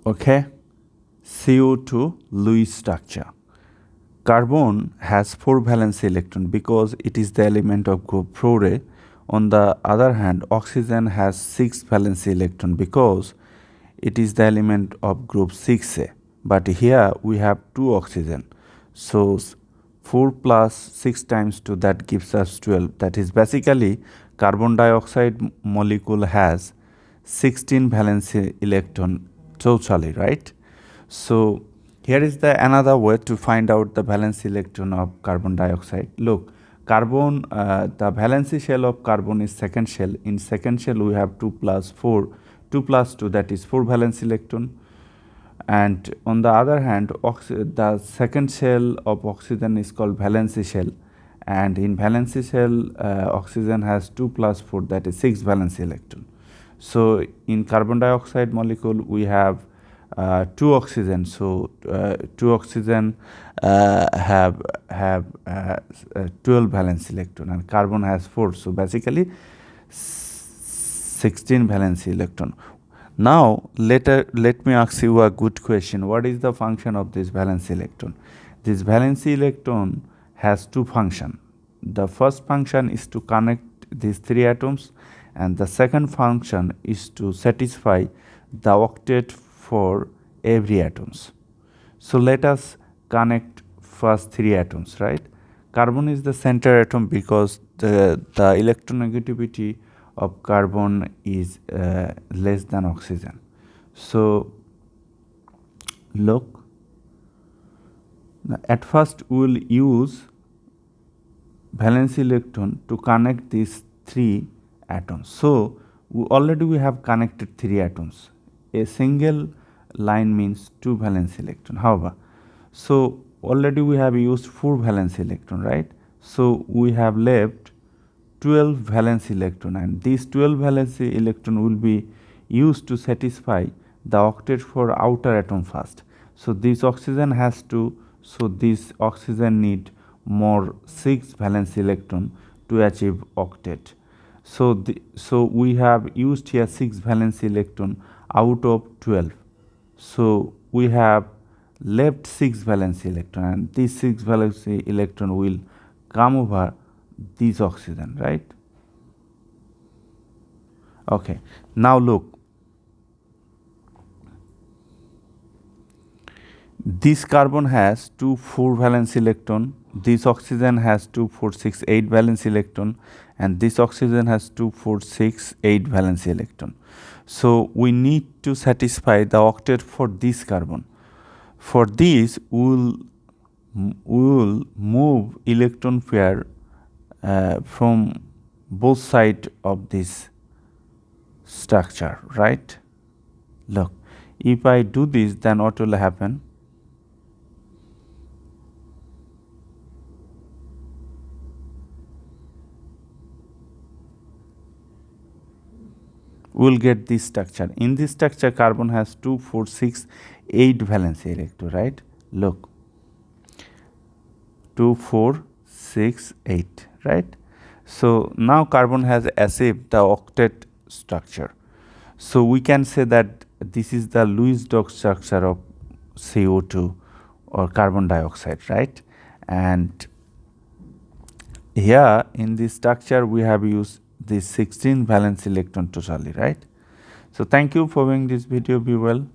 Okay, CO2 Lewis structure. Carbon has 4 valence electron because it is the element of group 4a. On the other hand, oxygen has 6 valence electron because it is the element of group 6a. But here we have 2 oxygen. So 4 plus 6 times 2, that gives us 12. That is basically carbon dioxide molecule has 16 valence electron totally, right? So here is the another way to find out the valence electron of carbon dioxide. Look, carbon, the valency shell of carbon is second shell. In second shell we have 2 plus 4, 2 plus 2, that is 4 valence electron. And on the other hand, the second shell of oxygen is called valency shell, and in valency shell oxygen has 2 plus 4, that is 6 valence electron. So in carbon dioxide molecule we have 2 oxygen, so 2 oxygen have 12 valence electron, and carbon has 4, so basically 16 valence electron. Now let me ask you a good question. What is the function of this valence electron? This valence electron has 2 functions. The first function is to connect these 3 atoms, and the second function is to satisfy the octet for every atoms. So let us connect first 3 atoms, right? Carbon is the center atom because the electronegativity of carbon is less than oxygen. So look, at first we will use valence electron to connect these 3 atoms. So we have connected 3 atoms. A single line means 2 valence electron. However, so already we have used 4 valence electron, right? So we have left 12 valence electron, and these 12 valence electron will be used to satisfy the octet for outer atom first. So this oxygen need more 6 valence electron to achieve octet. So we have used here 6 valence electron out of 12. So we have left 6 valence electron, and these 6 valence electron will come over this oxygen, right? Okay, now look, this carbon has 2 4 valence electron, this oxygen has 2 4 6 8 valence electron, and this oxygen has 2 4 6 8 valence electron. So we need to satisfy the octet for this carbon. For this we will move electron pair from both sides of this structure, right? Look, if I do this, then what will happen? We will get this structure. In this structure, carbon has 2 4 6 8 valence electron, right? Look, 2 4 6 8, right? So now carbon has achieved the octet structure. So we can say that this is the Lewis structure of CO2 or carbon dioxide, right? And here in this structure we have used this 16 valence electron totally, right? So thank you for viewing this video. Be well.